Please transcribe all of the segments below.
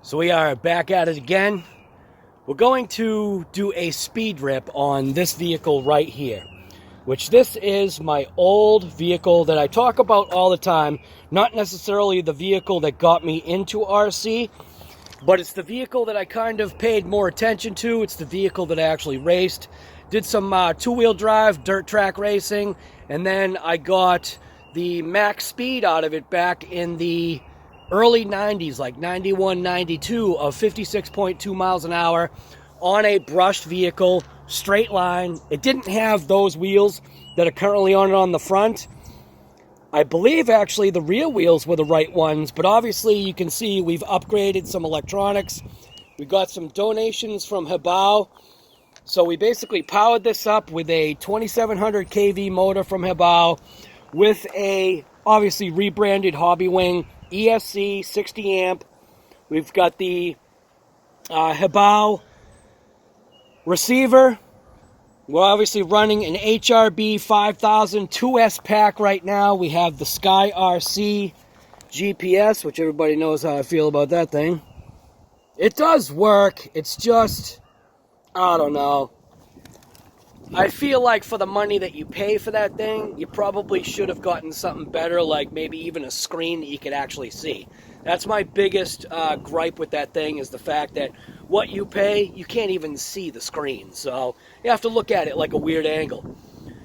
So we are back at it again. We're going to do a speed rip on this vehicle right here, which this is my old vehicle that I talk about all the time. Not necessarily the vehicle that got me into RC, but it's the vehicle that I kind of paid more attention to. It's the vehicle that I actually raced. Did some two-wheel drive, dirt track racing, and then I got the max speed out of it back in the early 90s, like 91, 92, of 56.2 miles an hour on a brushed vehicle, straight line. It didn't have those wheels that are currently on it on the front. I believe actually the rear wheels were the right ones, but obviously you can see we've upgraded some electronics. We got some donations from HoBao. So we basically powered this up with a 2700 kV motor from HoBao with a obviously rebranded Hobby Wing ESC 60 amp. We've got the HoBao receiver. We're obviously running an HRB 5000 2S pack right now. We have the Sky RC GPS, which everybody knows how I feel about that thing. It does work. It's just, I don't know. I feel like for the money that you pay for that thing, you probably should have gotten something better, like maybe even a screen that you could actually see. That's my biggest gripe with that thing, is the fact that what you pay, you can't even see the screen. So you have to look at it like a weird angle.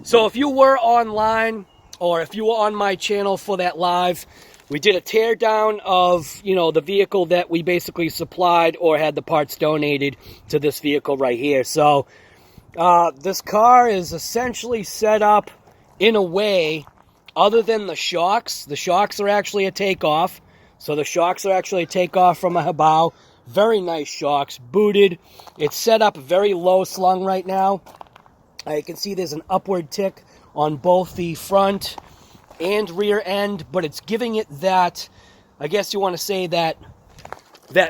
So if you were online, or if you were on my channel for that live, we did a teardown of, you know, the vehicle that we basically supplied or had the parts donated to this vehicle right here. So this car is essentially set up in a way, other than the shocks. The shocks are actually a takeoff. So the shocks are actually a takeoff from a HoBao. Very nice shocks, booted. It's set up very low slung right now. You can see there's an upward tick on both the front and rear end, but it's giving it that, I guess you want to say, that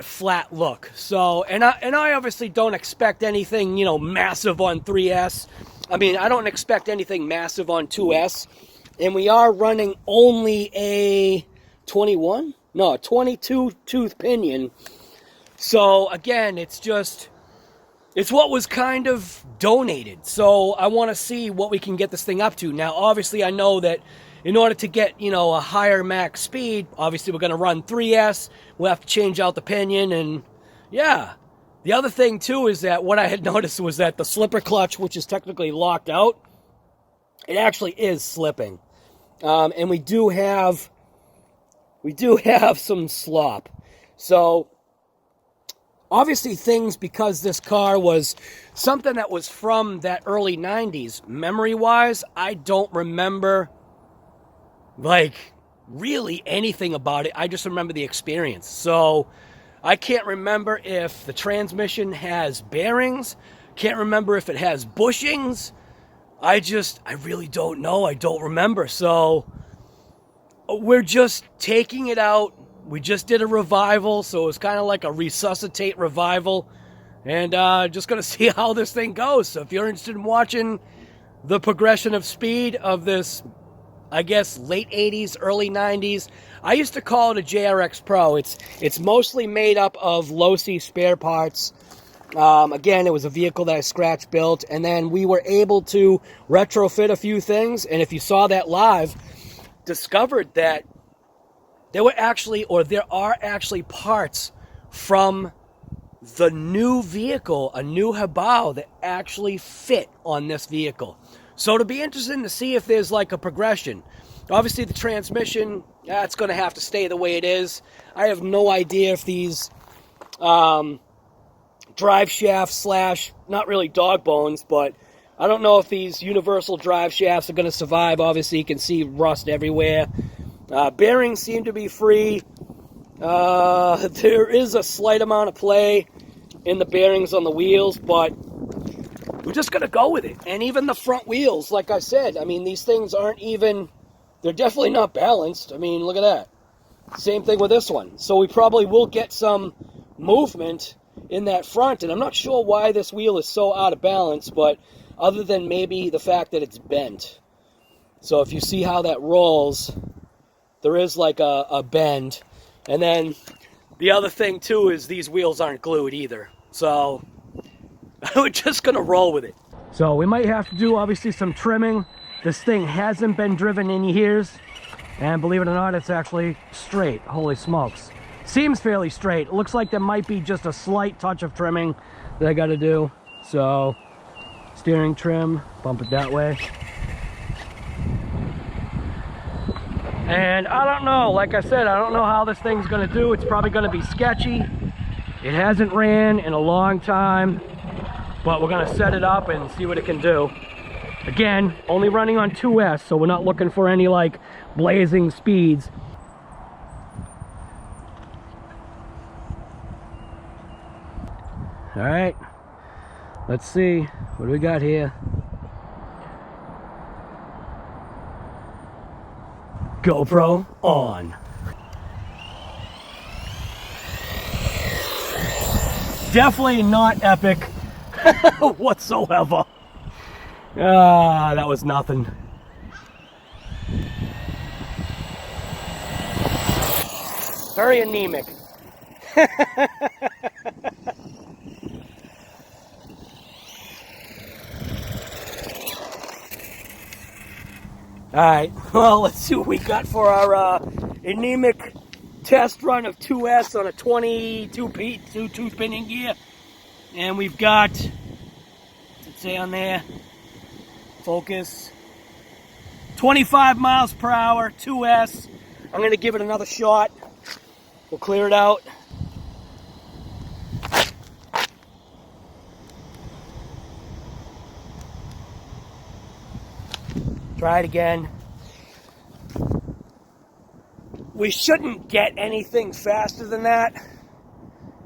flat look. So, and I obviously don't expect anything, you know, massive on 3S. I mean, I don't expect anything massive on 2S. And we are running only a 22 tooth pinion. So again, it's what was kind of donated. So I want to see what we can get this thing up to. Now, obviously, I know that in order to get, you know, a higher max speed, obviously we're going to run 3S. We'll have to change out the pinion, and yeah. The other thing, too, is that what I had noticed was that the slipper clutch, which is technically locked out, it actually is slipping. And we do have some slop. So obviously things, because this car was something that was from that early 90s, memory-wise, I don't remember, like, really anything about it. I just remember the experience. So I can't remember if the transmission has bearings. Can't remember if it has bushings. I really don't know. I don't remember. So we're just taking it out. We just did a revival, so it's kind of like a resuscitate revival. And just going to see how this thing goes. So if you're interested in watching the progression of speed of this, I guess, late 80s, early 90s. I used to call it a JRX Pro. It's mostly made up of LOSI spare parts. Again, it was a vehicle that I scratch built, and then we were able to retrofit a few things. And if you saw that live, discovered that there are actually parts from the new vehicle, a new HoBao, that actually fit on this vehicle. So it'll be interesting to see if there's like a progression. Obviously the transmission, it's going to have to stay the way it is. I have no idea if these drive shafts / not really dog bones, but I don't know if these universal drive shafts are going to survive. Obviously you can see rust everywhere. Bearings seem to be free. There is a slight amount of play in the bearings on the wheels, but we're just going to go with it. And even the front wheels, like I said, I mean, these things aren't even, they're definitely not balanced. I mean, look at that. Same thing with this one. So we probably will get some movement in that front. And I'm not sure why this wheel is so out of balance, but other than maybe the fact that it's bent. So if you see how that rolls, there is like a bend. And then The other thing too is these wheels aren't glued either, so we're just gonna roll with it. So we might have to do obviously some trimming. This thing hasn't been driven in years, and believe it or not, it's actually straight. Holy smokes. Seems fairly straight. It looks like there might be just a slight touch of trimming that I gotta do. So steering trim, bump it that way. And I don't know, like I said, I don't know how this thing's gonna do. It's probably gonna be sketchy. It hasn't ran in a long time, but we're gonna set it up and see what it can do. Again, only running on 2S, so we're not looking for any like blazing speeds. All right, let's see, what do we got here? GoPro on. Definitely not epic whatsoever. Ah, that was nothing. Very anemic. Alright, well, let's see what we got for our anemic test run of 2S on a 22 tooth pinning gear. And we've got, let's say on there, focus, 25 miles per hour, 2S. I'm going to give it another shot. We'll clear it out. Try it again. We shouldn't get anything faster than that.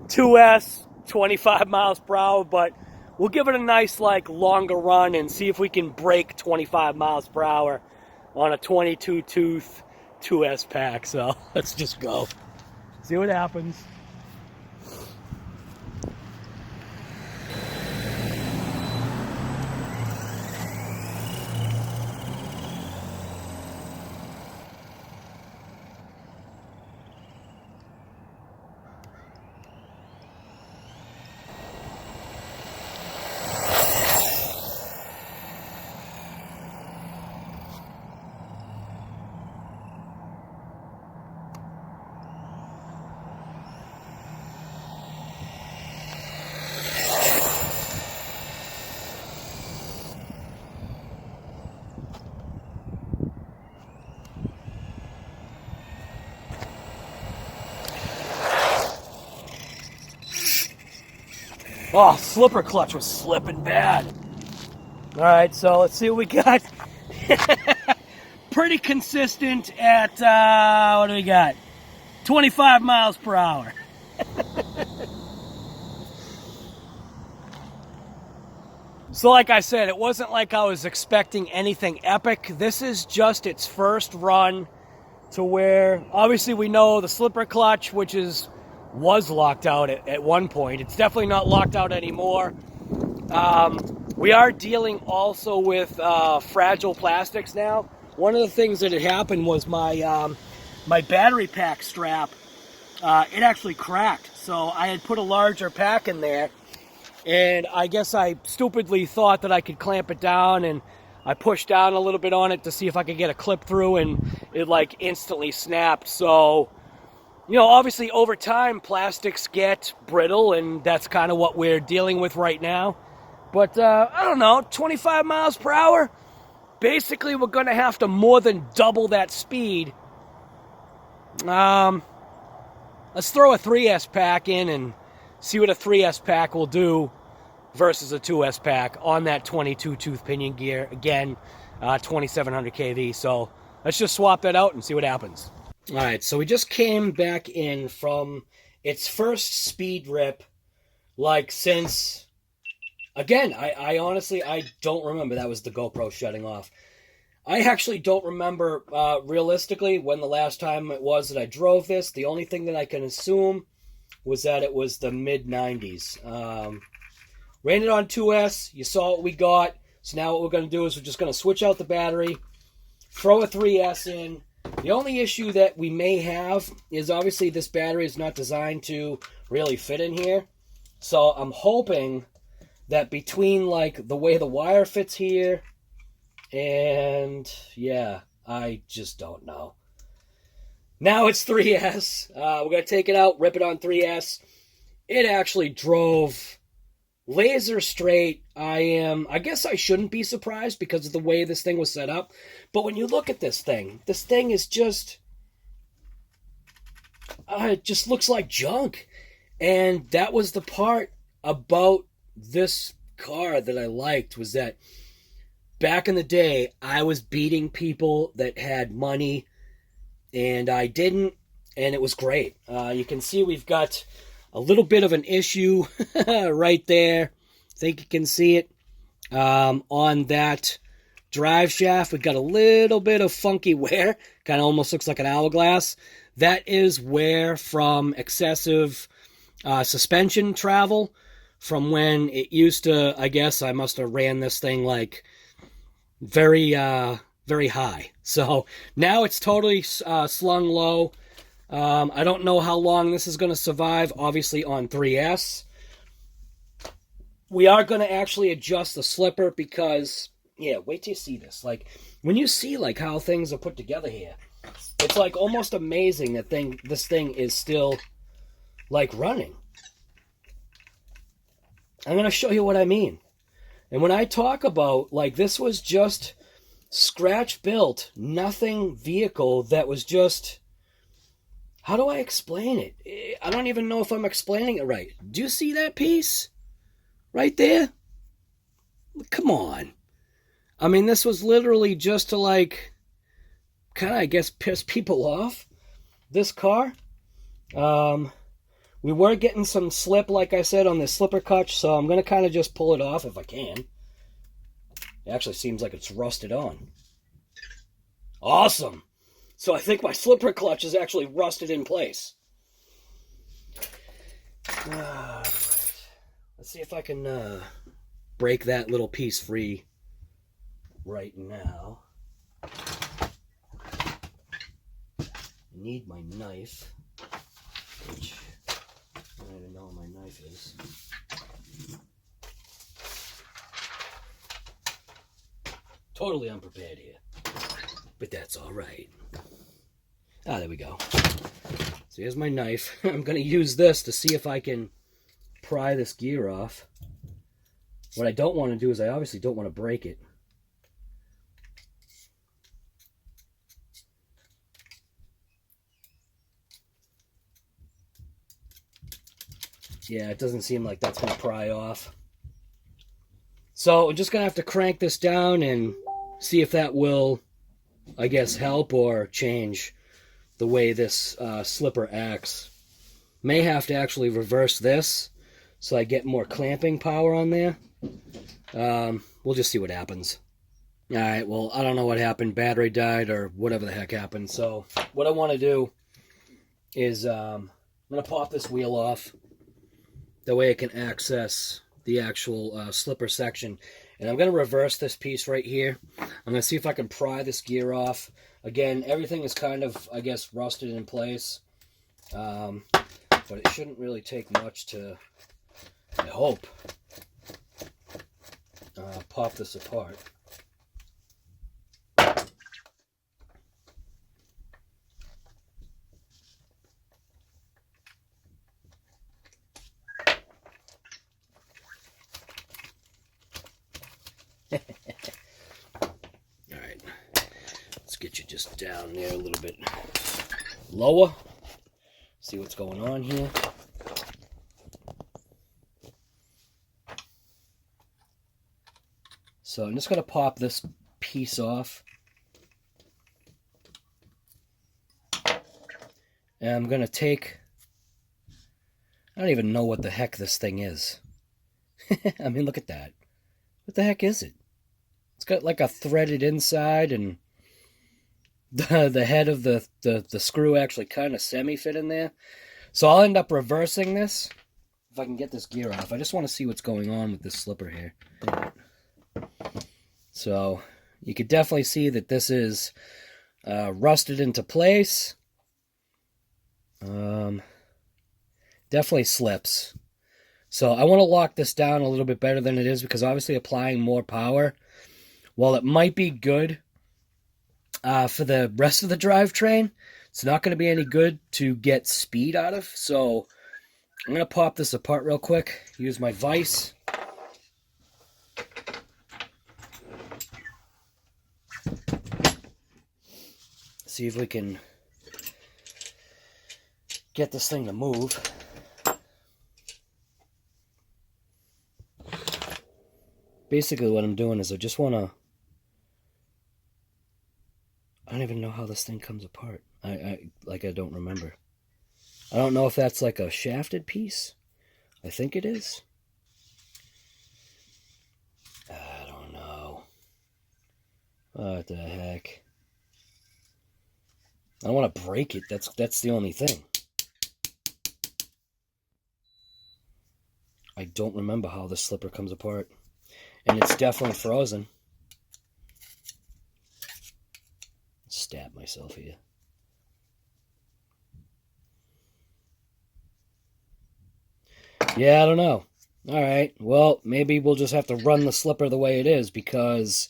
2S, 25 miles per hour, but we'll give it a nice, like, longer run and see if we can break 25 miles per hour on a 22 tooth 2S pack. So let's just go. See what happens. Oh, slipper clutch was slipping bad. All right, so let's see what we got. Pretty consistent at, what do we got? 25 miles per hour. So like I said, it wasn't like I was expecting anything epic. This is just its first run to where, obviously we know the slipper clutch, which was locked out at one point. It's definitely not locked out anymore. We are dealing also with fragile plastics now. One of the things that had happened was my my battery pack strap, it actually cracked. So I had put a larger pack in there, and I guess I stupidly thought that I could clamp it down, and I pushed down a little bit on it to see if I could get a clip through, and it like instantly snapped. So, you know, obviously over time plastics get brittle, and that's kind of what we're dealing with right now. But I don't know, 25 miles per hour, basically we're going to have to more than double that speed. Let's throw a 3S pack in and see what a 3S pack will do versus a 2S pack on that 22 tooth pinion gear. Again, 2700 kV. So let's just swap that out and see what happens. All right, so we just came back in from its first speed rip, like since, again, I honestly, I don't remember. That was the GoPro shutting off. I actually don't remember realistically when the last time it was that I drove this. The only thing that I can assume was that it was the mid-90s. Ran it on 2S. You saw what we got. So now what we're going to do is we're just going to switch out the battery, throw a 3S in, The only issue that we may have is obviously this battery is not designed to really fit in here. So I'm hoping that between like the way the wire fits here and yeah, I just don't know. Now it's 3S. We're going to take it out, rip it on 3S. It actually drove laser straight. I guess I shouldn't be surprised because of the way this thing was set up. But when you look at this thing is just, it just looks like junk. And that was the part about this car that I liked, was that back in the day, I was beating people that had money and I didn't, and it was great. You can see we've got a little bit of an issue right there. I think you can see it on that drive shaft. We've got a little bit of funky wear. Kind of almost looks like an hourglass. That is wear from excessive suspension travel from when it used to, I guess I must have ran this thing like very high. So now it's totally slung low. I don't know how long this is going to survive, obviously on 3S. We are going to actually adjust the slipper because, yeah, wait till you see this. Like, when you see like how things are put together here, it's like almost amazing that this thing is still like running. I'm going to show you what I mean. And when I talk about, like, this was just scratch built, nothing vehicle that was just, how do I explain it? I don't even know if I'm explaining it right. Do you see that piece right there? Come on. I mean, this was literally just to, like, kind of, I guess, piss people off. This car. We were getting some slip, like I said, on the slipper clutch, so I'm going to kind of just pull it off if I can. It actually seems like it's rusted on. Awesome! So I think my slipper clutch is actually rusted in place. Alright. Let's see if I can break that little piece free right now. I need my knife, which I don't even know where my knife is. Totally unprepared here, but that's all right. Ah, there we go. So here's my knife. I'm going to use this to see if I can pry this gear off. What I don't want to do is I obviously don't want to break it. Yeah, it doesn't seem like that's going to pry off. So I'm just going to have to crank this down and see if that will, I guess, help or change the way this slipper acts. May have to actually reverse this so I get more clamping power on there. We'll just see what happens. Alright, well, I don't know what happened. Battery died or whatever the heck happened. So what I want to do is I'm going to pop this wheel off. That way I can access the actual slipper section. And I'm going to reverse this piece right here. I'm going to see if I can pry this gear off. Again, everything is kind of, I guess, rusted in place. But it shouldn't really take much to, I hope, pop this apart. Alright, let's get you just down there a little bit lower. See what's going on here. So I'm just going to pop this piece off. And I'm going to take, I don't even know what the heck this thing is. I mean, look at that. What the heck is it? It's got like a threaded inside, and the head of the screw actually kind of semi-fit in there. So I'll end up reversing this if I can get this gear off. I just want to see what's going on with this slipper here. So you could definitely see that this is rusted into place. Definitely slips. So I want to lock this down a little bit better than it is, because obviously applying more power, while it might be good for the rest of the drivetrain, it's not going to be any good to get speed out of. So I'm going to pop this apart real quick, use my vise. See if we can get this thing to move. Basically what I'm doing is I just want to... I don't even know how this thing comes apart. I don't remember. I don't know if that's like a shafted piece. I think it is. I don't know. What the heck? I don't want to break it. That's the only thing. I don't remember how the slipper comes apart. And it's definitely frozen. Stab myself here. Yeah, I don't know. Alright, well, maybe we'll just have to run the slipper the way it is, because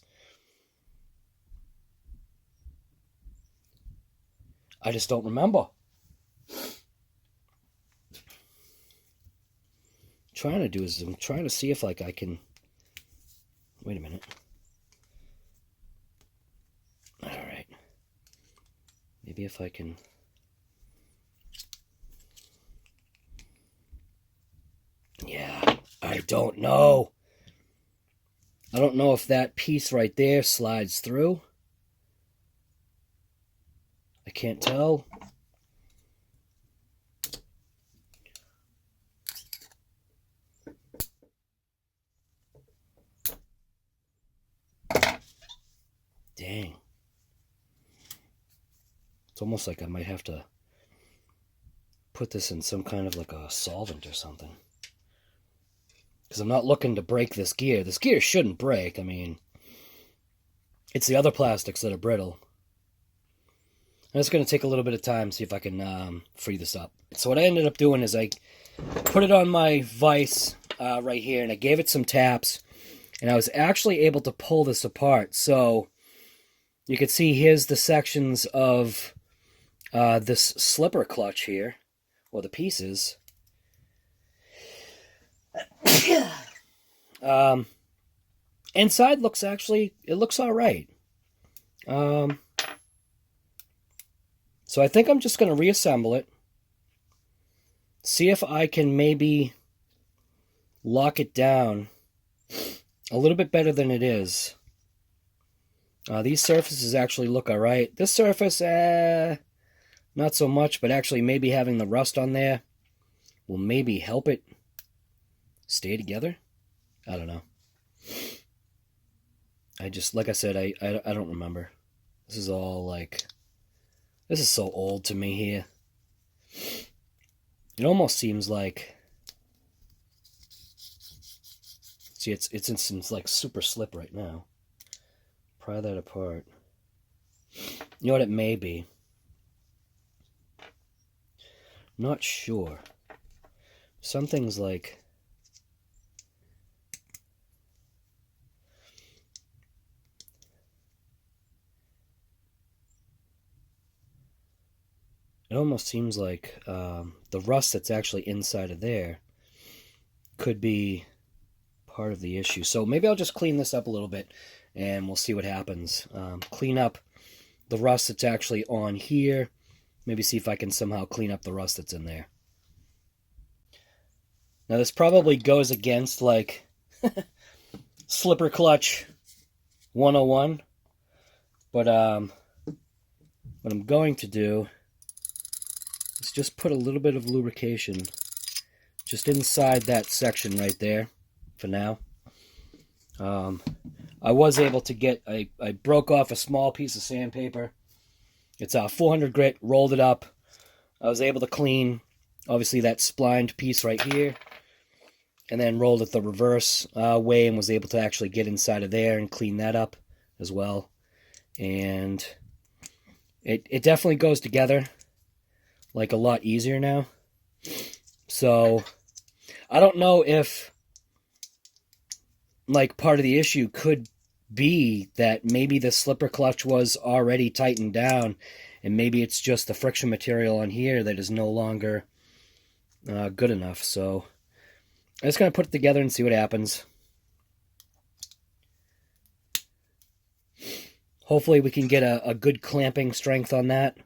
I just don't remember. Trying to do is I'm trying to see if like I can... Wait a minute. Alright. Maybe if I can... Yeah, I don't know. I don't know if that piece right there slides through. I can't tell. Dang. It's almost like I might have to put this in some kind of like a solvent or something. Because I'm not looking to break this gear. This gear shouldn't break. I mean, it's the other plastics that are brittle. And it's going to take a little bit of time to see if I can free this up. So what I ended up doing is I put it on my vise right here, and I gave it some taps. And I was actually able to pull this apart. So you can see here's the sections of this slipper clutch here, or the pieces. Inside looks actually, it looks all right. So I think I'm just going to reassemble it. See if I can maybe lock it down a little bit better than it is. These surfaces actually look all right. This surface, not so much, but actually maybe having the rust on there will maybe help it stay together. I don't know. I just, like I said, I don't remember. This is all like, this is so old to me here. It almost seems like, see, it's in some like super slip right now. Pry that apart. You know what it may be? Not sure. Something's like, it almost seems like the rust that's actually inside of there could be part of the issue. So maybe I'll just clean this up a little bit and we'll see what happens. Clean up the rust that's actually on here. Maybe see if I can somehow clean up the rust that's in there. Now this probably goes against like slipper clutch 101. But what I'm going to do is just put a little bit of lubrication just inside that section right there for now. I was able to get, I broke off a small piece of sandpaper. It's a 400 grit, rolled it up. I was able to clean, obviously, that splined piece right here, and then rolled it the reverse way and was able to actually get inside of there and clean that up as well. And it definitely goes together like a lot easier now. So I don't know if like part of the issue could be that maybe the slipper clutch was already tightened down, and maybe it's just the friction material on here that is no longer good enough. So I'm just going to put it together and see what happens. Hopefully we can get a good clamping strength on that.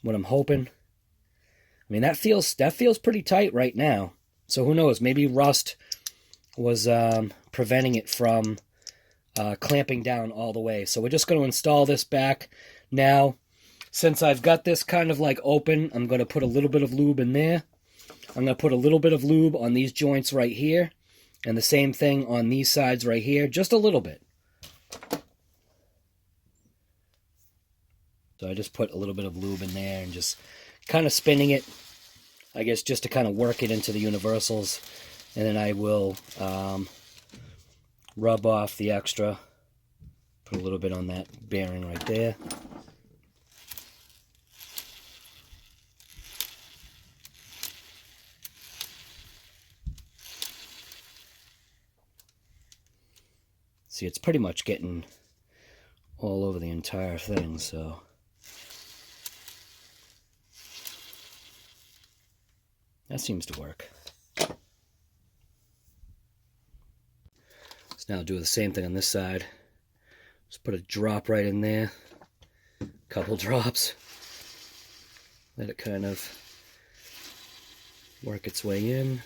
What I'm hoping. I mean, that feels pretty tight right now. So who knows? Maybe rust was preventing it from clamping down all the way. So we're just going to install this back now. Since I've got this kind of like open, I'm going to put a little bit of lube in there. I'm going to put a little bit of lube on these joints right here, and the same thing on these sides right here, just a little bit. So I just put a little bit of lube in there and just kind of spinning it, I guess, just to kind of work it into the universals. And then I will rub off the extra, put a little bit on that bearing right there. See, it's pretty much getting all over the entire thing, so that seems to work. Let's now do the same thing on this side. Just put a drop right in there, a couple drops. Let it kind of work its way in.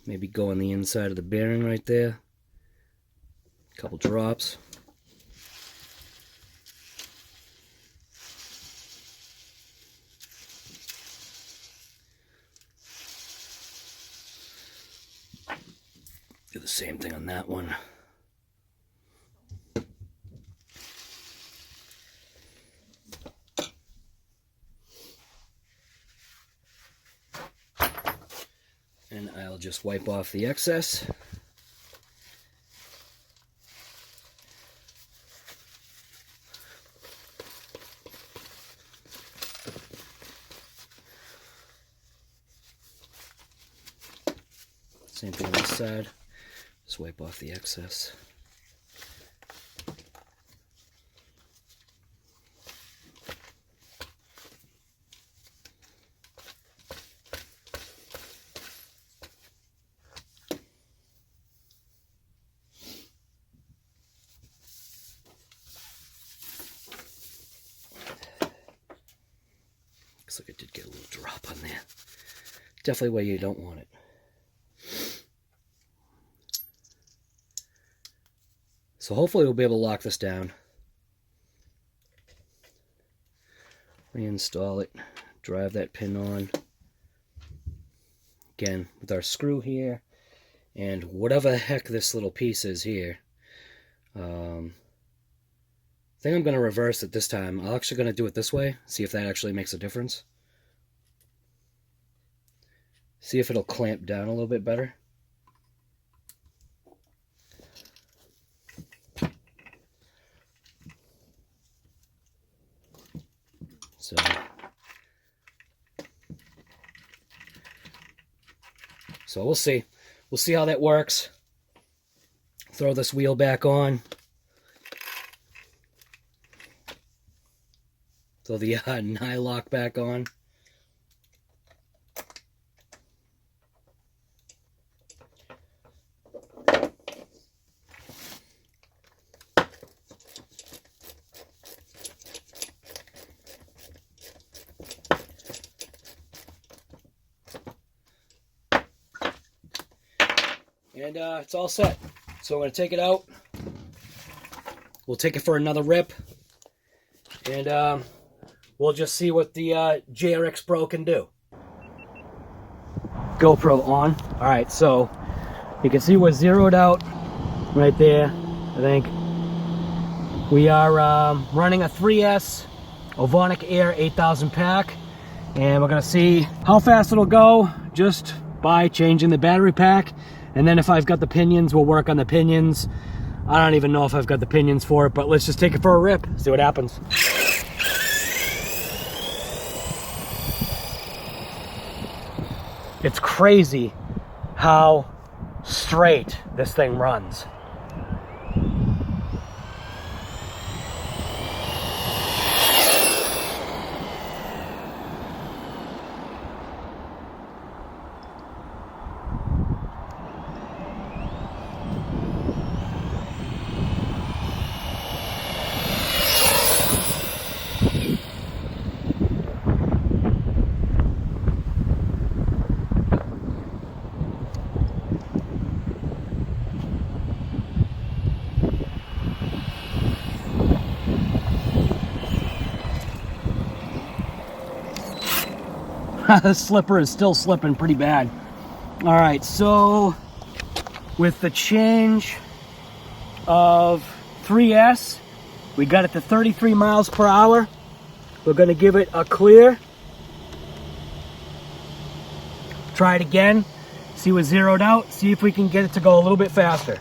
Maybe go on the inside of the bearing right there. A couple drops. Do the same thing on that one. And I'll just wipe off the excess. Same thing on this side. Just wipe off the excess. Looks like it did get a little drop on there. Definitely where you don't want it. So hopefully we'll be able to lock this down. Reinstall it. Drive that pin on. Again, with our screw here. And whatever the heck this little piece is here. I think I'm going to reverse it this time. I'm actually going to do it this way. See if that actually makes a difference. See if it'll clamp down a little bit better. So we'll see. We'll see how that works. Throw this wheel back on. Throw the nylock back on. And it's all set. So I'm going to take it out. We'll take it for another rip. And we'll just see what the JRX Pro can do. GoPro on. Alright, so you can see we're zeroed out right there, I think. We are running a 3S Ovonic Air 8000 pack. And we're going to see how fast it'll go just by changing the battery pack. And then if I've got the pinions, we'll work on the pinions. I don't even know if I've got the pinions for it, but let's just take it for a rip, see what happens. It's crazy how straight this thing runs. The slipper is still slipping pretty bad. All right, so with the change of 3S, we got it to 33 miles per hour. We're gonna give it a clear. Try it again, see what's zeroed out, see if we can get it to go a little bit faster.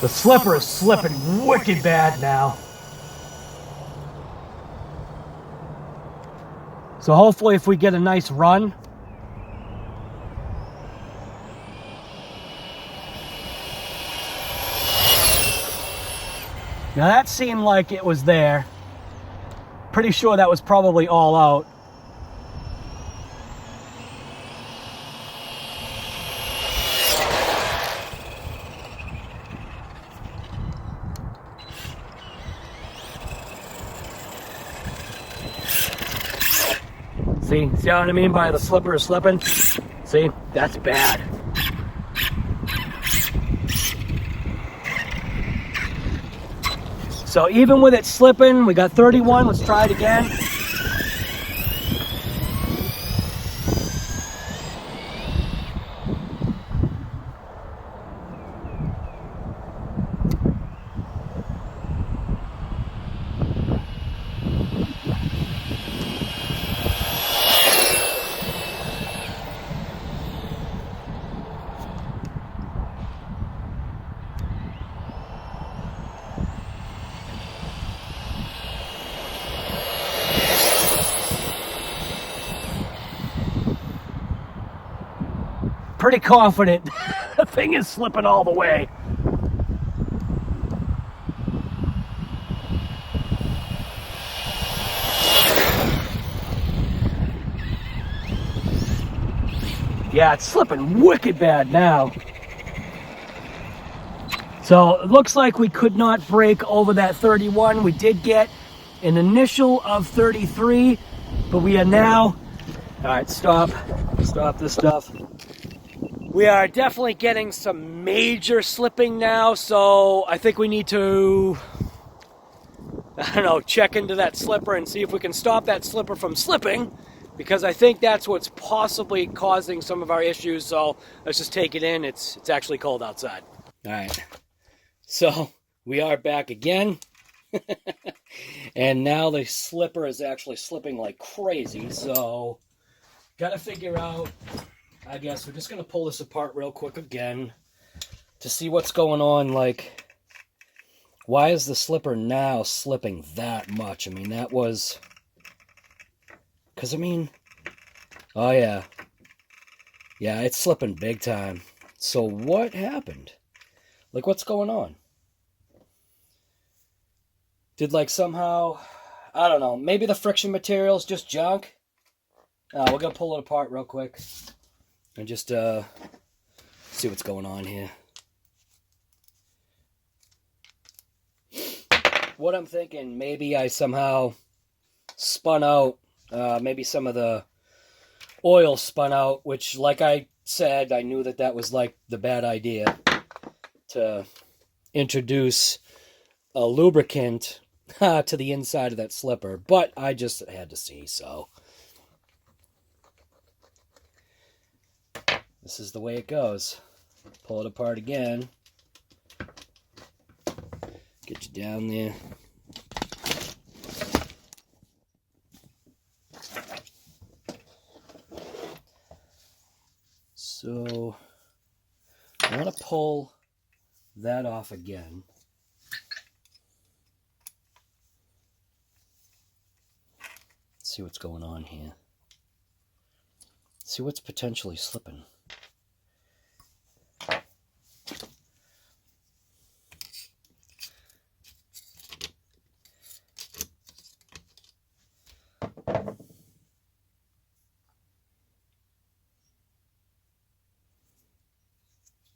The slipper is slipping wicked bad now. So hopefully if we get a nice run, now that seemed like it was there. Pretty sure that was probably all out. See what I mean by the slipper is slipping? See, that's bad. So even with it slipping, we got 31, let's try it again. Pretty confident the thing is slipping all the way. Yeah, it's slipping wicked bad now. So it looks like we could not break over that 31. We did get an initial of 33, but we are now, all right, stop this stuff. We are definitely getting some major slipping now, so I think we need to, I don't know, check into that slipper and see if we can stop that slipper from slipping, because I think that's what's possibly causing some of our issues. So let's just take it in. It's actually cold outside. All right, so we are back again. And now the slipper is actually slipping like crazy, so gotta figure out, I guess we're just going to pull this apart real quick again to see what's going on. Like, why is the slipper now slipping that much? I mean, that was, because I mean, oh yeah, it's slipping big time. So what happened? Like, what's going on? Did, like, somehow, I don't know, maybe the friction material's just junk? We're going to pull it apart real quick and just see what's going on here. What I'm thinking, maybe I somehow spun out, maybe some of the oil spun out, which, like I said, I knew that was like the bad idea to introduce a lubricant to the inside of that slipper, but I just had to see, so this is the way it goes. Pull it apart again. Get you down there. So I want to pull that off again. Let's see what's going on here. Let's see what's potentially slipping.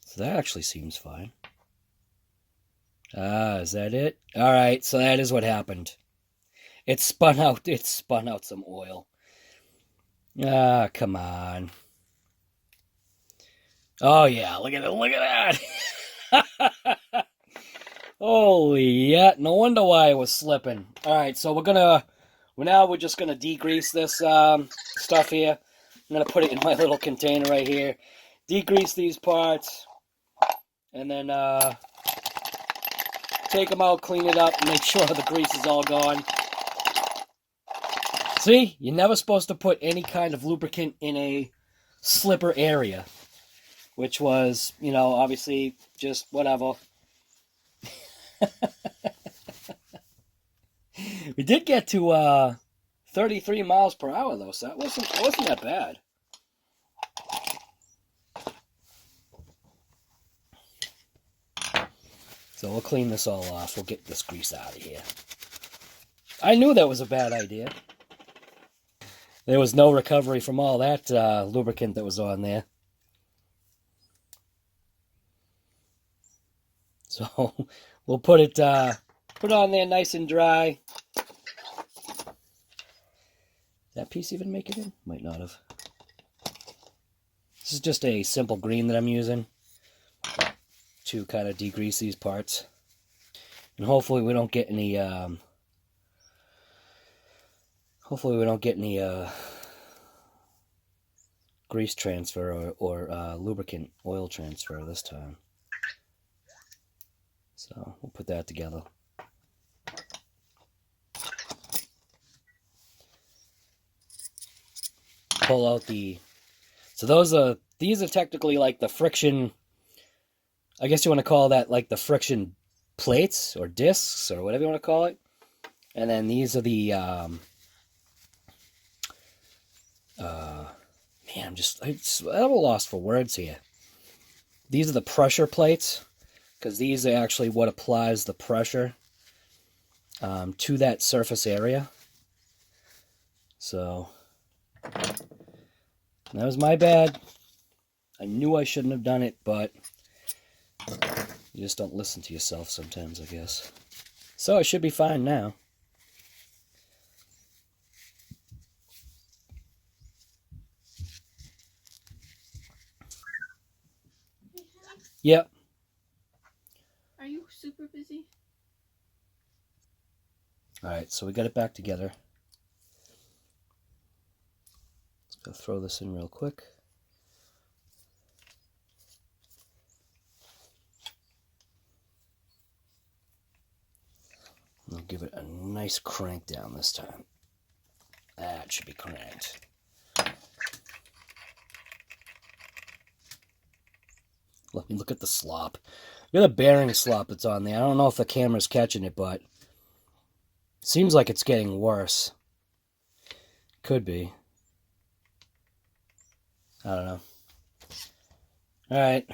So that actually seems fine. Ah, is that it? All right, so that is what happened. It spun out some oil. Ah, come on. Oh yeah, look at that. Holy yeah, no wonder why it was slipping. All right, so we're just gonna degrease this stuff here. I'm gonna put it in my little container right here. Degrease these parts, and then take them out, clean it up, make sure the grease is all gone. See, you're never supposed to put any kind of lubricant in a slipper area, which was, you know, obviously just whatever. We did get to 33 miles per hour though, so that wasn't that bad. So we'll clean this all off. We'll get this grease out of here. I knew that was a bad idea. There was no recovery from all that lubricant that was on there. So we'll put it on there nice and dry. Did that piece even make it in? Might not have. This is just a simple green that I'm using to kind of degrease these parts. And hopefully we don't get any grease transfer or lubricant oil transfer this time. So we'll put that together. Pull out the, so these are technically like the friction, I guess you want to call that like the friction plates or discs or whatever you want to call it. And then these are the man, I'm a little lost for words here. These are the pressure plates, because these are actually what applies the pressure to that surface area. So that was my bad. I knew I shouldn't have done it, but you just don't listen to yourself sometimes, I guess. So it should be fine now. Yep. Are you super busy? Alright, so we got it back together. Let's go throw this in real quick. I'll give it a nice crank down this time. That should be cranked. Let me look at the slop. Look at the bearing slop that's on there. I don't know if the camera's catching it, but it seems like it's getting worse. Could be. I don't know. Alright.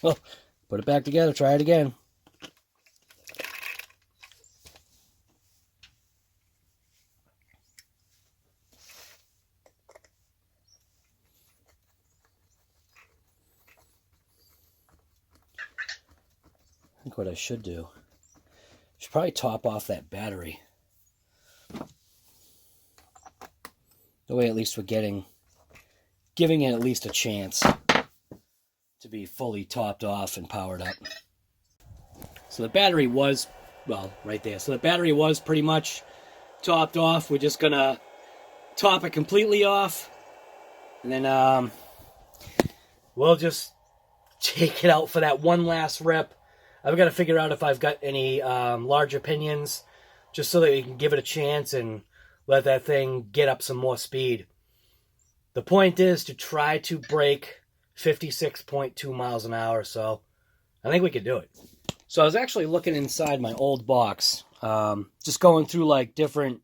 Well, put it back together. Try it again. I think what I should do, I should probably top off that battery. The way at least we're giving it at least a chance to be fully topped off and powered up. So the battery was, well, right there. So the battery was pretty much topped off. We're just gonna top it completely off, and then we'll just take it out for that one last rip. I've got to figure out if I've got any larger pinions, just so that we can give it a chance and let that thing get up some more speed. The point is to try to break 56.2 miles an hour, so I think we could do it. So I was actually looking inside my old box, just going through like different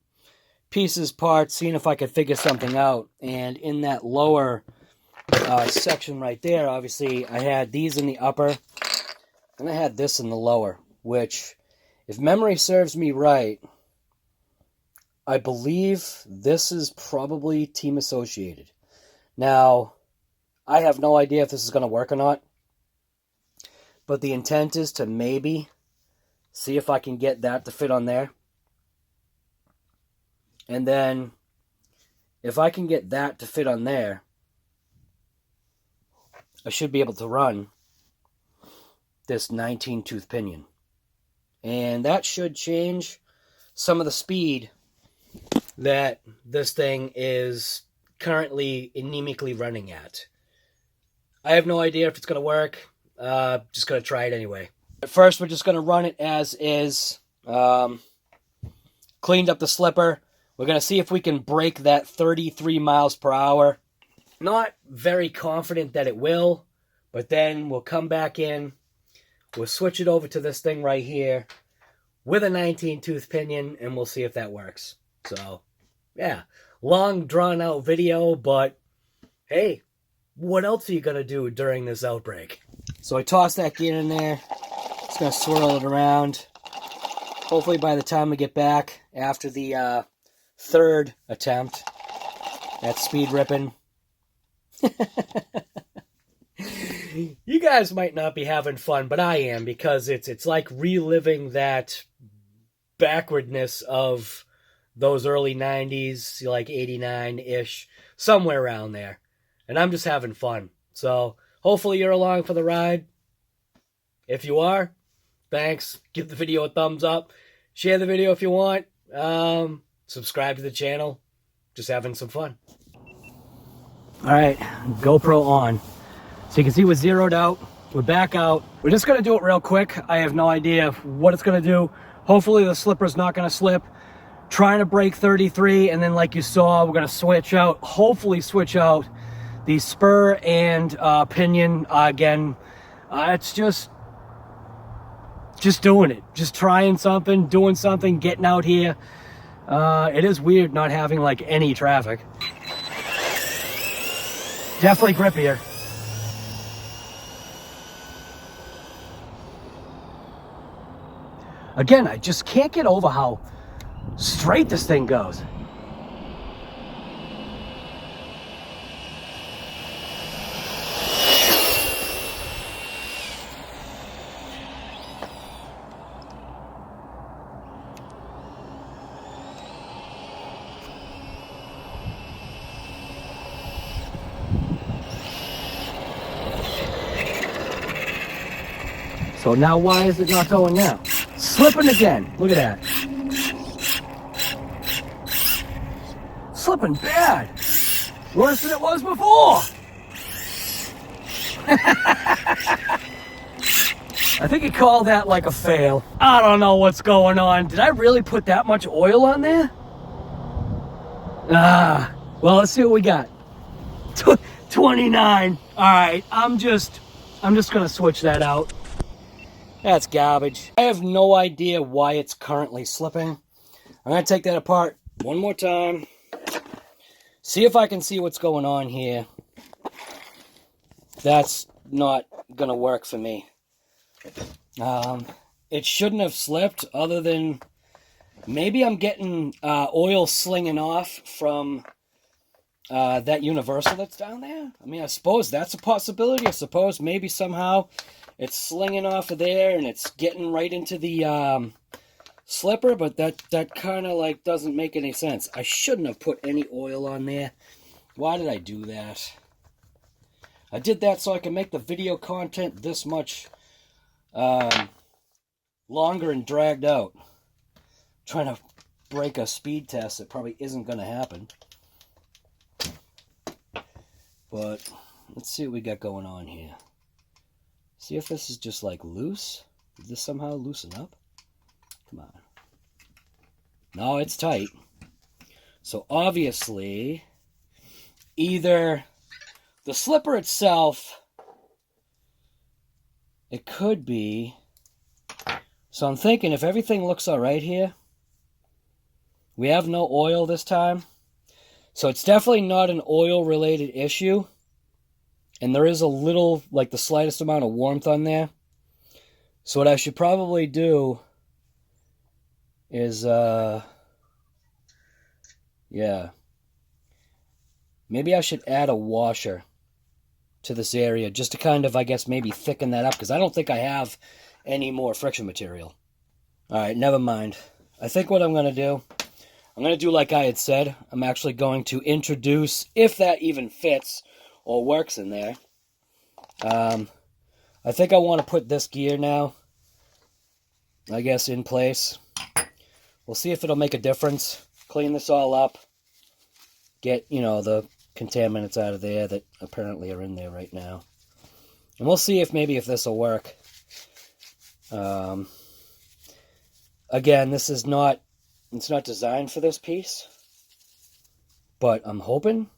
pieces, parts, seeing if I could figure something out. And in that lower section right there, obviously I had these in the upper, and I had this in the lower, which, if memory serves me right, I believe this is probably team associated. Now, I have no idea if this is going to work or not, but the intent is to maybe see if I can get that to fit on there. And then, if I can get that to fit on there, I should be able to run this 19-tooth pinion. And that should change some of the speed that this thing is currently anemically running at. I have no idea if it's going to work. Just going to try it anyway. At first, we're just going to run it as is. Cleaned up the slipper. We're going to see if we can break that 33 miles per hour. Not very confident that it will, but then we'll come back in. We'll switch it over to this thing right here with a 19-tooth pinion, and we'll see if that works. So, yeah, long, drawn-out video, but hey, what else are you going to do during this outbreak? So I tossed that gear in there. Just going to swirl it around. Hopefully by the time we get back after the third attempt at speed ripping, you guys might not be having fun, but I am, because it's like reliving that backwardness of those early 90s, like 89-ish, somewhere around there. And I'm just having fun. So hopefully you're along for the ride. If you are, thanks. Give the video a thumbs up. Share the video if you want. Subscribe to the channel. Just having some fun. All right, GoPro on. So you can see we're zeroed out. We're back out. We're just going to do it real quick. I have no idea what it's going to do. Hopefully the slipper's not going to slip. Trying to break 33, and then like you saw, we're going to switch out, hopefully switch out the spur and pinion again. It's just doing it. Just trying something, doing something, getting out here. It is weird not having like any traffic. Definitely grippier. Again, I just can't get over how straight this thing goes. So now why is it not going now? Slipping again. Look at that. Slipping bad. Worse than it was before. I think he called that like a fail. I don't know what's going on. Did I really put that much oil on there? Well, let's see what we got. 29. All right, I'm just gonna switch that out. That's garbage. I have no idea why it's currently slipping. I'm gonna take that apart one more time. See if I can see what's going on here. That's not gonna work for me. It shouldn't have slipped, other than maybe I'm getting oil slinging off from that universal that's down there. I mean, I suppose that's a possibility. I suppose maybe somehow it's slinging off of there and it's getting right into the slipper, but that kind of like doesn't make any sense. I shouldn't have put any oil on there. Why did I do that? I did that so I can make the video content this much longer and dragged out. Trying to break a speed test that probably isn't going to happen. But let's see what we got going on here. See if this is just like loose. Did this somehow loosen up? Come on. No, it's tight. So obviously, either the slipper itself it could be. So I'm thinking if everything looks all right here, we have no oil this time. So it's definitely not an oil-related issue. And there is a little, like the slightest amount of warmth on there. So what I should probably do is, yeah. Maybe I should add a washer to this area just to kind of, I guess, maybe thicken that up. Because I don't think I have any more friction material. Alright, never mind. I think what I'm going to do, I'm going to do like I had said. I'm actually going to introduce, if that even fits or works in there. I think I want to put this gear now, I guess, in place. We'll see if it'll make a difference. Clean this all up. Get, you know, the contaminants out of there that apparently are in there right now. And we'll see if maybe if this will work. Again, this is not, it's not designed for this piece. But I'm hoping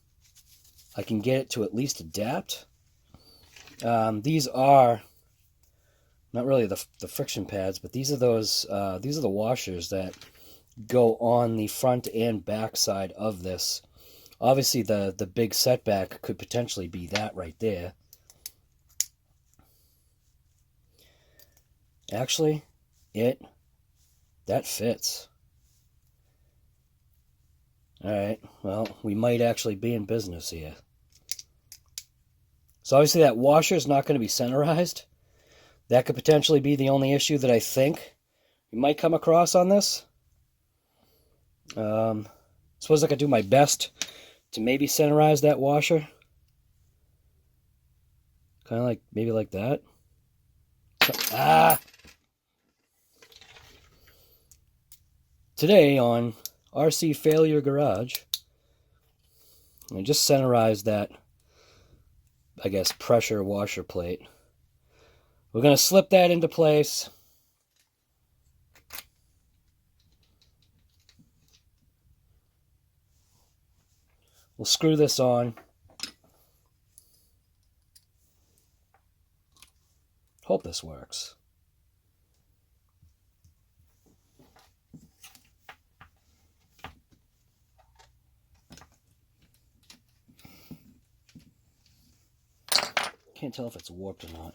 I can get it to at least adapt. These are not really the friction pads, but these are those, these are the washers that go on the front and back side of this. Obviously, the big setback could potentially be that right there. Actually, that fits. Alright, well, we might actually be in business here. So obviously that washer is not going to be centerized. That could potentially be the only issue that I think we might come across on this. Suppose I could do my best to maybe centerize that washer. Kind of like, maybe like that. Today on RC Failure Garage, I just centerized that, I guess, pressure washer plate. We're going to slip that into place. We'll screw this on. Hope this works. Can't tell if it's warped or not.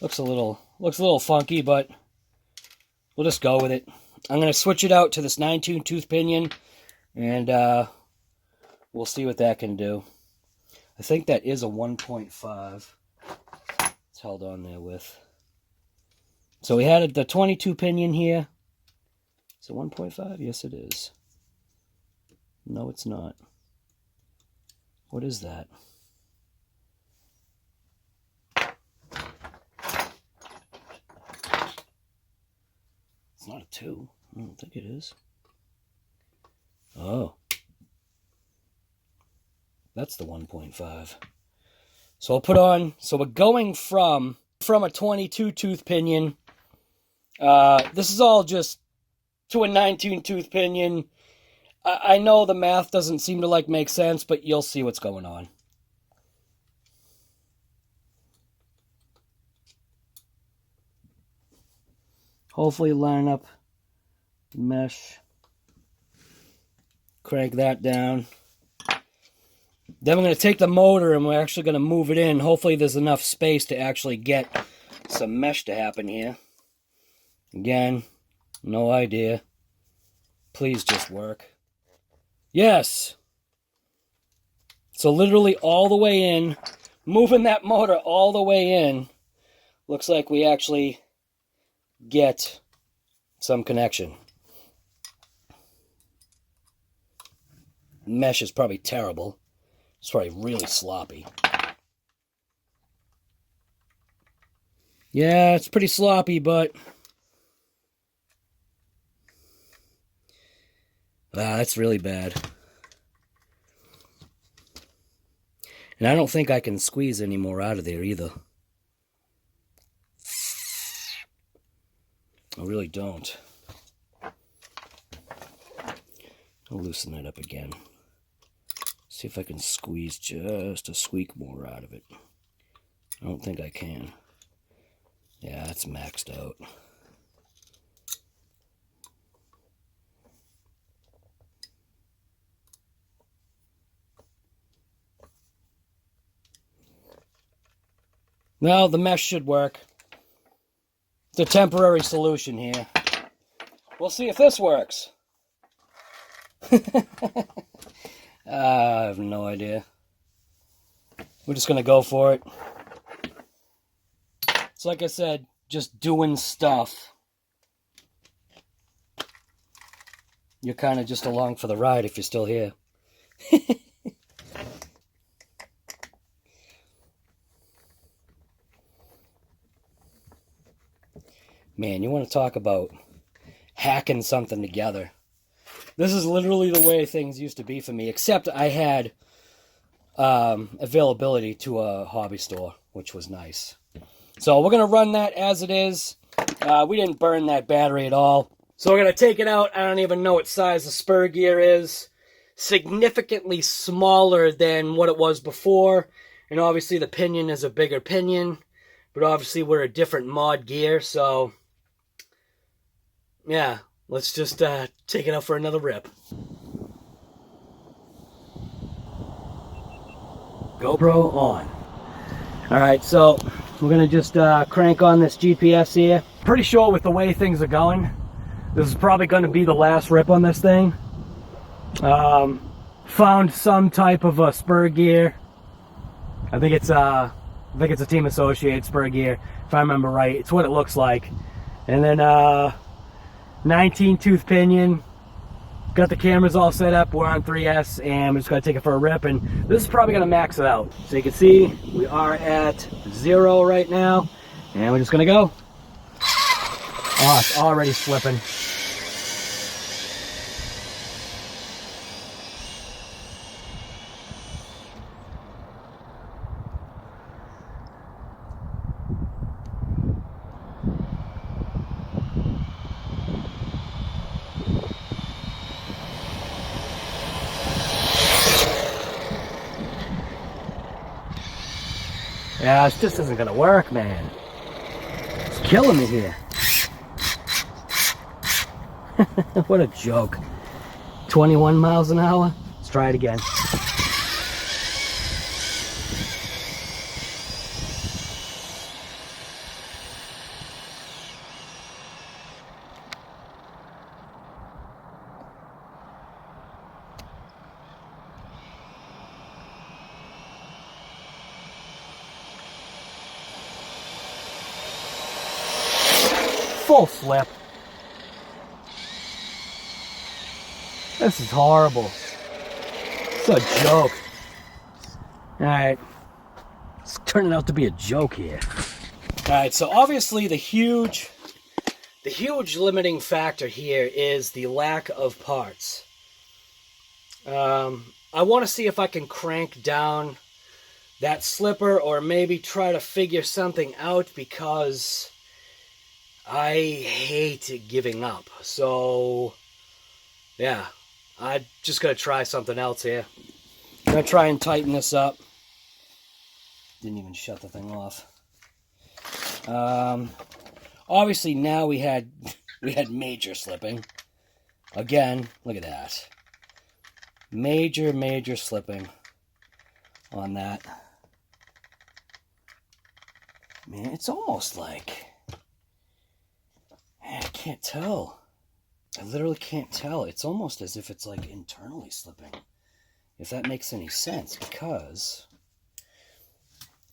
Looks a little funky, but we'll just go with it. I'm going to switch it out to this 9-tune tooth pinion, and we'll see what that can do. I think that is a 1.5. It's held on there with. So we had the 22 pinion here. Is it 1.5? Yes, it is. No, it's not. What is that? It's not a 2. I don't think it is. Oh. That's the 1.5. So I'll put on, so we're going from a 22 tooth pinion. This is all just to a 19 tooth pinion. I know the math doesn't seem to like make sense, but you'll see what's going on. Hopefully line up the mesh. Crank that down. Then we're going to take the motor and we're actually going to move it in. Hopefully there's enough space to actually get some mesh to happen here. Again, no idea. Please just work. Yes! So literally all the way in, moving that motor all the way in, looks like we actually get some connection. Mesh is probably terrible. It's probably really sloppy. Yeah, it's pretty sloppy, but that's really bad. And I don't think I can squeeze any more out of there either. I really don't. I'll loosen that up again. See if I can squeeze just a squeak more out of it. I don't think I can. Yeah, it's maxed out. Well, the mesh should work. It's a temporary solution here. We'll see if this works. I have no idea. We're just going to go for it. It's like I said, just doing stuff. You're kind of just along for the ride if you're still here. Man, you want to talk about hacking something together. This is literally the way things used to be for me, except I had availability to a hobby store, which was nice. So we're going to run that as it is. We didn't burn that battery at all. So we're going to take it out. I don't even know what size the spur gear is. Significantly smaller than what it was before. And obviously the pinion is a bigger pinion. But obviously we're a different mod gear, so yeah, let's just take it out for another rip. GoPro on. Alright, so we're going to just crank on this GPS here. Pretty sure with the way things are going, this is probably going to be the last rip on this thing. Found some type of a spur gear. I think it's a Team Associated spur gear, if I remember right. It's what it looks like. And then 19 tooth pinion. Got the cameras all set up. We're on 3S, and we're just gonna take it for a rip. And this is probably gonna max it out. So you can see we are at 0 right now, and we're just gonna go. Oh, it's already slipping. Yeah, this just isn't gonna work, man. It's killing me here. What a joke. 21 miles an hour. Let's try it again. Full slip. This is horrible. It's a joke. Alright. It's turning out to be a joke here. Alright, so obviously the huge limiting factor here is the lack of parts. I want to see if I can crank down that slipper or maybe try to figure something out, because I hate giving up. So, yeah, I'm just going to try something else here. I'm going to try and tighten this up. Didn't even shut the thing off. Obviously now we had major slipping. Again, look at that. Major slipping on that. Man, it's almost like... I can't tell. I literally can't tell. It's almost as if it's like internally slipping. If that makes any sense, because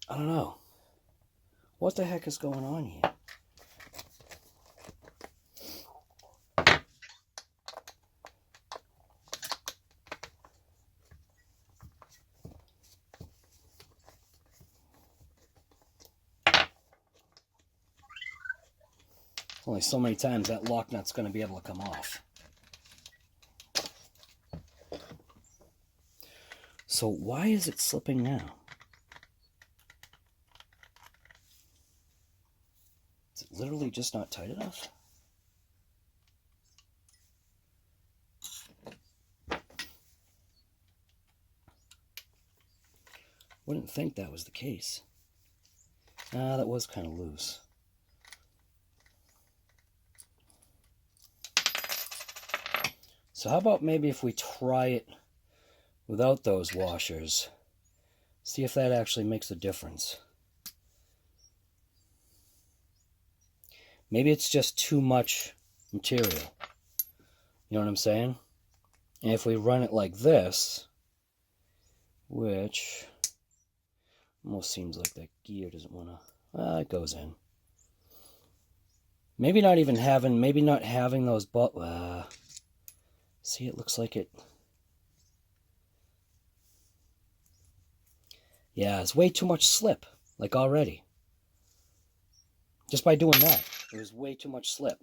I don't know. What the heck is going on here? Only so many times that lock nut's going to be able to come off. So why is it slipping now? Is it literally just not tight enough? Wouldn't think that was the case. Ah, that was kind of loose. So how about maybe if we try it without those washers? See if that actually makes a difference. Maybe it's just too much material. You know what I'm saying? And if we run it like this, which almost seems like that gear doesn't want to, it goes in. Maybe not even having, maybe not having those, see, it looks like it. Yeah, it's way too much slip, like already. Just by doing that, it was way too much slip.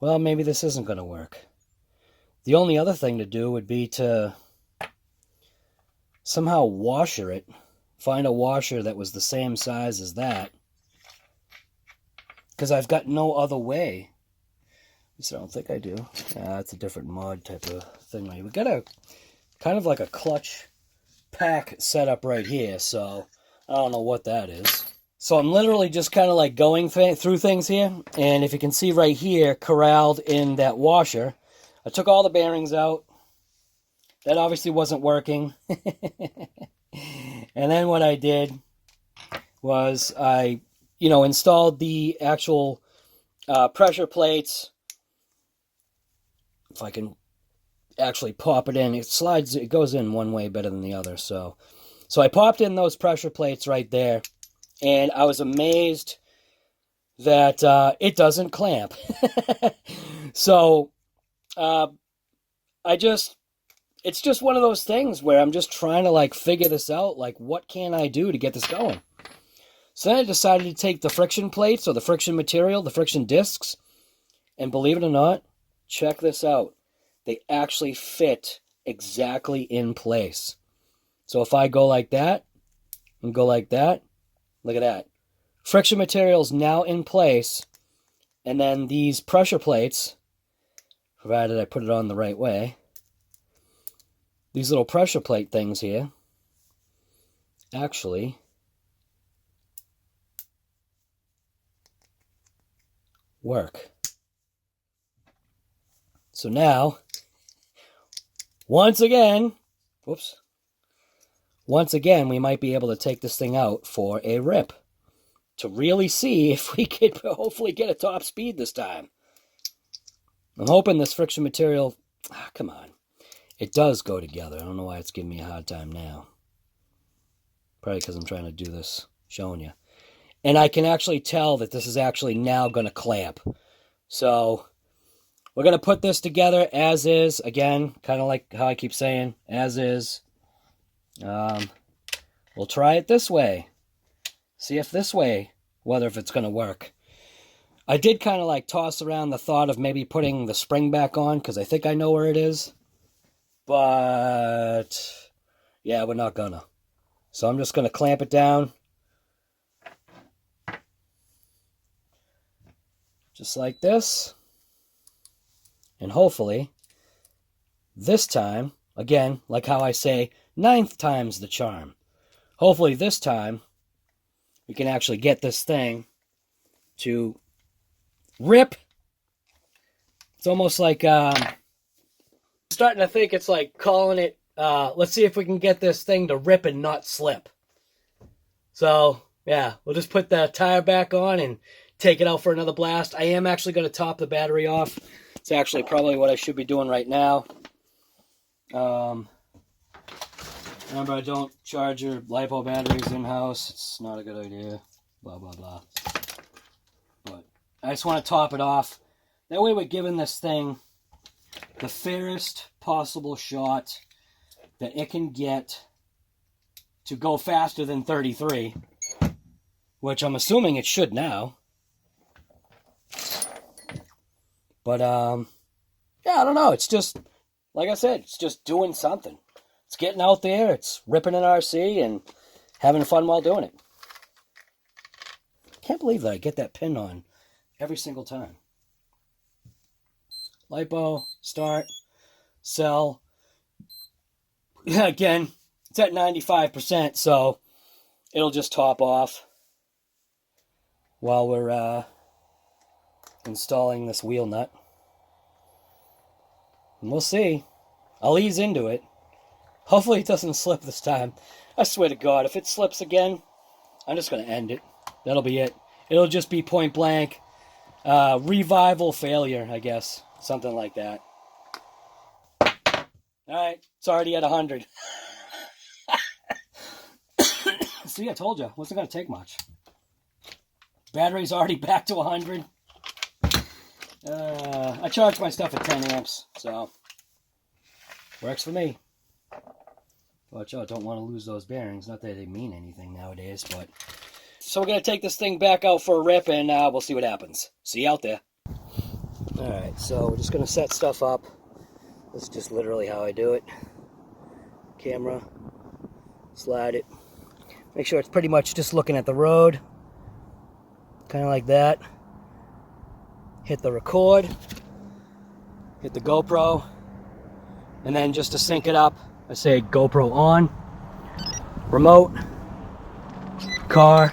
Well, maybe this isn't going to work. The only other thing to do would be to somehow washer it. Find a washer that was the same size as that. Because I've got no other way. At least I don't think I do. That's a different mod type of thing. We got a kind of like a clutch pack setup right here, so I don't know what that is. So I'm literally just kind of like going through things here, and if you can see right here, corralled in that washer, I took all the bearings out. That obviously wasn't working. And then what I did was I, installed the actual pressure plates. If I can actually pop it in, it goes in one way better than the other. So I popped in those pressure plates right there, and I was amazed that it doesn't clamp. So it's just one of those things where I'm just trying to like figure this out, like what can I do to get this going? So then I decided to take the friction plates or the friction material, the friction discs, and believe it or not, check this out. They actually fit exactly in place. So if I go like that and go like that, look at that. Friction material is now in place, and then these pressure plates, provided I put it on the right way, these little pressure plate things here actually work. So now, once again, we might be able to take this thing out for a rip to really see if we could hopefully get a top speed this time. I'm hoping this friction material, come on, it does go together. I don't know why it's giving me a hard time now. Probably because I'm trying to do this, showing you. And I can actually tell that this is actually now going to clamp. So we're going to put this together as is. Again, kind of like how I keep saying, as is. We'll try it this way. See if this way, if it's going to work. I did kind of like toss around the thought of maybe putting the spring back on, because I think I know where it is. But yeah, we're not gonna. So I'm just going to clamp it down. Just like this. And hopefully, this time, again, like how I say, 9th time's the charm. Hopefully this time, we can actually get this thing to rip. It's almost like, starting to think it's like calling it, let's see if we can get this thing to rip and not slip. So, yeah, we'll just put the tire back on and take it out for another blast. I am actually going to top the battery off. It's actually probably what I should be doing right now. Remember, I don't charge your LiPo batteries in-house. It's not a good idea. Blah, blah, blah. But I just want to top it off. That way we're giving this thing the fairest possible shot that it can get to go faster than 33. Which I'm assuming it should now. But, yeah, I don't know. It's just, like I said, it's just doing something. It's getting out there. It's ripping an RC and having fun while doing it. Can't believe that I get that pin on every single time. LiPo, start, sell. Yeah, again, it's at 95%, so it'll just top off while we're installing this wheel nut. And we'll see. I'll ease into it. Hopefully it doesn't slip this time. I swear to God, if it slips again, I'm just going to end it. That'll be it. It'll just be point blank. Revival failure, I guess. Something like that. Alright, it's already at 100. See, I told you, it wasn't going to take much. Battery's already back to 100. I charge my stuff at 10 amps, so works for me. Watch out, don't want to lose those bearings. Not that they mean anything nowadays, but... So we're going to take this thing back out for a rip, and we'll see what happens. See you out there. Alright, so we're just going to set stuff up. This is just literally how I do it. Camera, slide it. Make sure it's pretty much just looking at the road. Kind of like that. Hit the record. Hit the GoPro. And then just to sync it up, I say GoPro on. Remote. Car.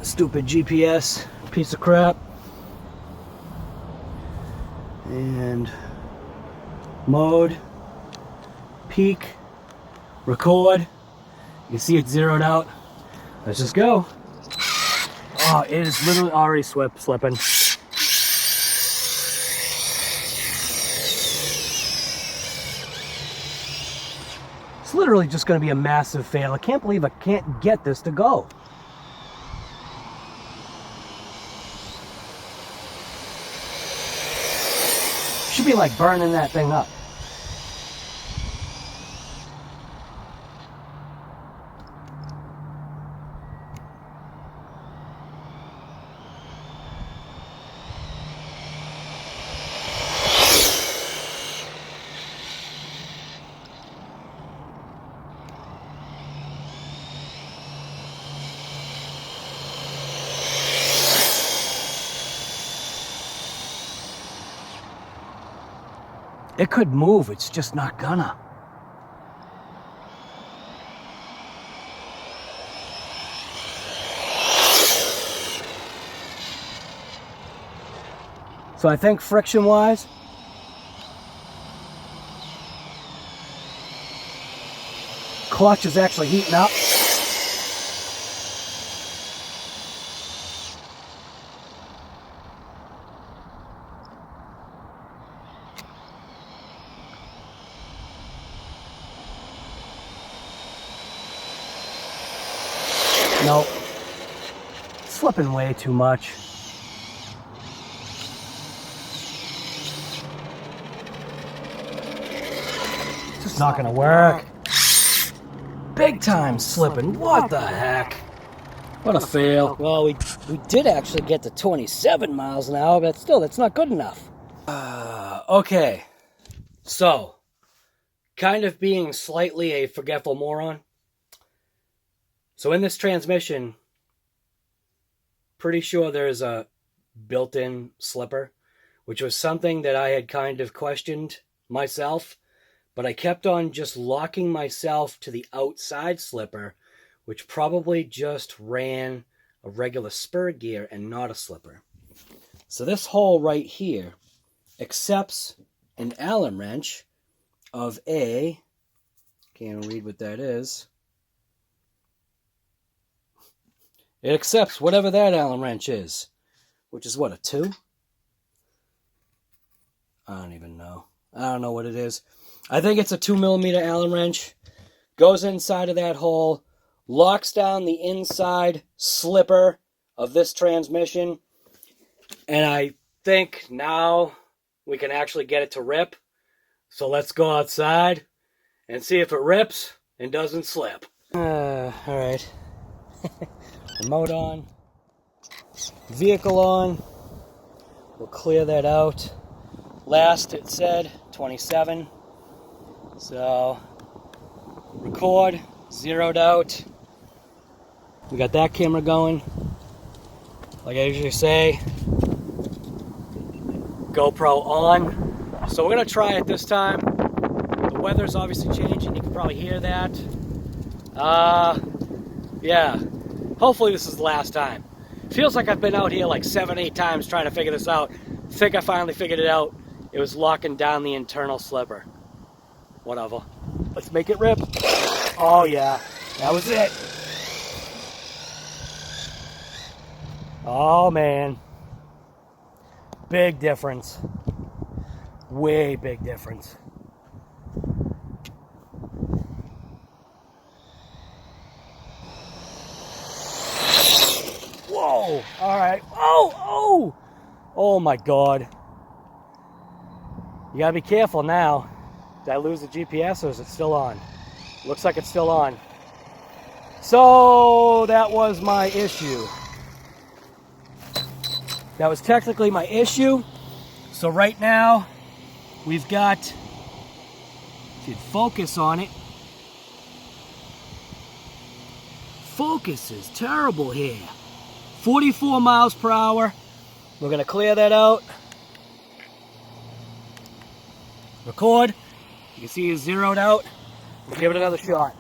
Stupid GPS. Piece of crap. And mode. Peak. Record. You can see it's zeroed out. Let's just go. Oh, it is literally already slipping. It's literally just going to be a massive fail. I can't believe I can't get this to go. Should be like burning that thing up. It could move, it's just not gonna. So I think friction-wise, clutch is actually heating up. Nope. Slipping way too much. It's just not gonna work. Big time slipping. What the heck? What a fail. Well, we did actually get to 27 miles an hour, but still, that's not good enough. Okay. So, kind of being slightly a forgetful moron. So in this transmission, pretty sure there's a built-in slipper, which was something that I had kind of questioned myself, but I kept on just locking myself to the outside slipper, which probably just ran a regular spur gear and not a slipper. So this hole right here accepts an Allen wrench of a, can't read what that is. It accepts whatever that Allen wrench is, which is what, a 2? I don't even know. I don't know what it is. I think it's a 2mm Allen wrench. Goes inside of that hole, locks down the inside slipper of this transmission, and I think now we can actually get it to rip. So let's go outside and see if it rips and doesn't slip. Alright. Remote on, vehicle on, we'll clear that out. Last it said 27, so record, zeroed out. We got that camera going. Like I usually say, GoPro on. So we're going to try it this time. The weather's obviously changing, you can probably hear that. Yeah. Hopefully this is the last time. Feels like I've been out here like 7-8 times trying to figure this out. think I finally figured it out. It was locking down the internal slipper. Whatever. Let's make it rip. Oh yeah, that was it. Oh man. Big difference. Way big difference. Whoa! Alright. Oh! Oh my god. You gotta be careful now. Did I lose the GPS or is it still on? Looks like it's still on. So that was my issue. That was technically my issue. So right now we've got, if you'd focus on it, focus is terrible here. 44 miles per hour. We're gonna clear that out. Record. You can see it's zeroed out. We'll give it another shot.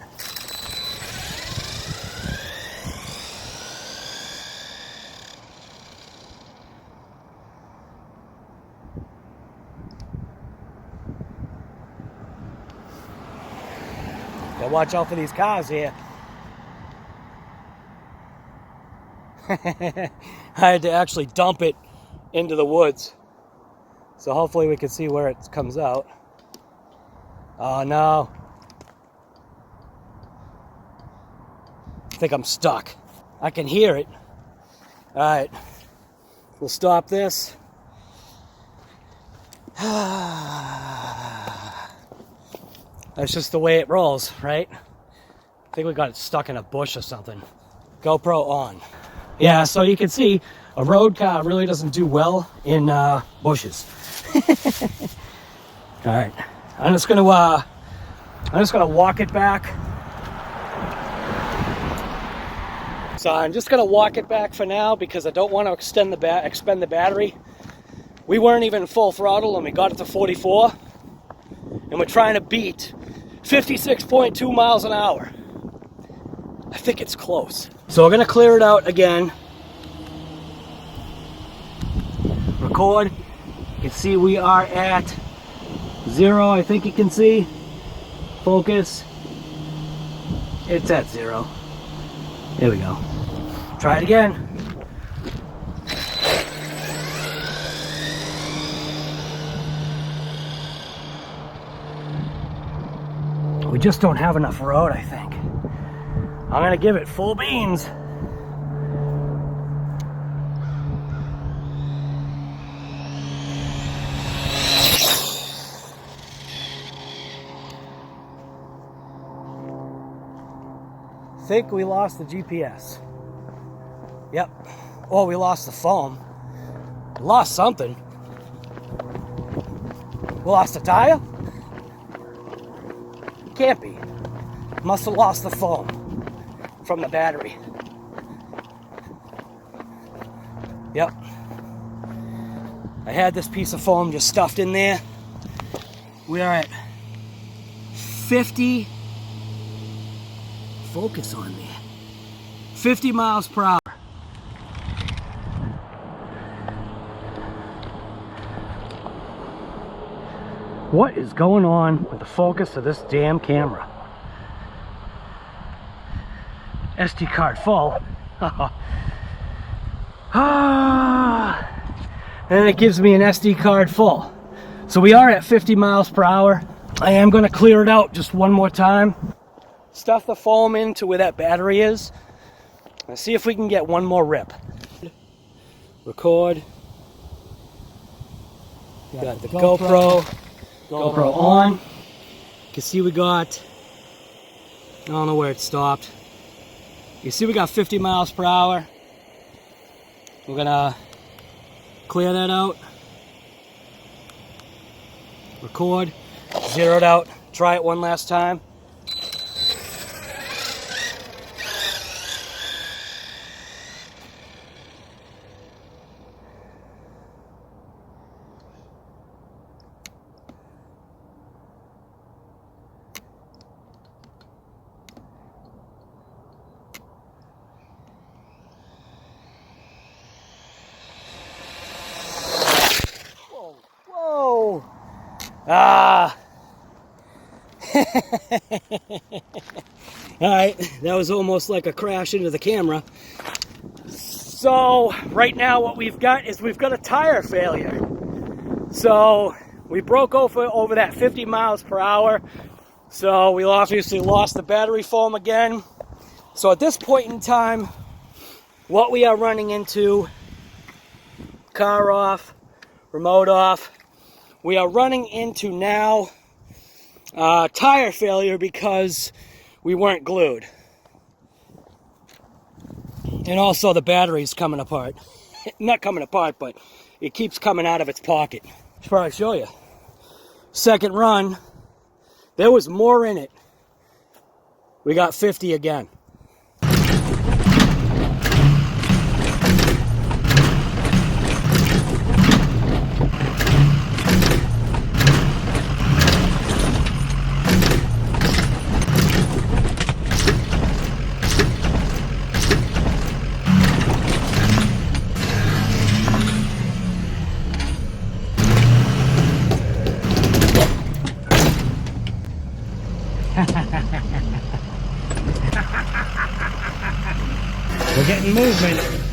Gotta watch out for these cars here. I had to actually dump it into the woods. So hopefully we can see where it comes out. Oh no. I think I'm stuck. I can hear it. Alright. We'll stop this. That's just the way it rolls, right? I think we got it stuck in a bush or something. GoPro on. Yeah, so you can see a road car really doesn't do well in bushes. All right, I'm just gonna walk it back. So I'm just gonna walk it back for now because I don't want to expend the battery. We weren't even full throttle and we got it to 44, and we're trying to beat 56.2 miles an hour. I think it's close. So we're gonna clear it out again. Record. You can see we are at 0, I think you can see. Focus. It's at 0. There we go. Try it again. We just don't have enough road, I think. I'm gonna give it full beans. Think we lost the GPS. Yep. Oh, we lost the foam. We lost something. We lost the tire? Can't be. Must have lost the foam from the battery. Yep. I had this piece of foam just stuffed in there. We are at 50. Focus on there. 50 miles per hour. What is going on with the focus of this damn camera? SD card full. And it gives me an SD card full. So we are at 50 miles per hour. I am going to clear it out just one more time. Stuff the foam into where that battery is. Let's see if we can get one more rip. Record. Got the GoPro on. You can see we got, I don't know where it stopped. You see we got 50 miles per hour. We're gonna clear that out. Record. Zero it out. Try it one last time. Alright, that was almost like a crash into the camera. So, right now what we've got is we've got a tire failure. So, we broke over that 50 miles per hour. So, we obviously lost the battery foam again. So, at this point in time, what we are running into, car off, remote off, we are running into now tire failure because we weren't glued. And also the battery's coming apart. Not coming apart, but it keeps coming out of its pocket. Should probably show you. Second run, there was more in it. We got 50 again. We're getting movement.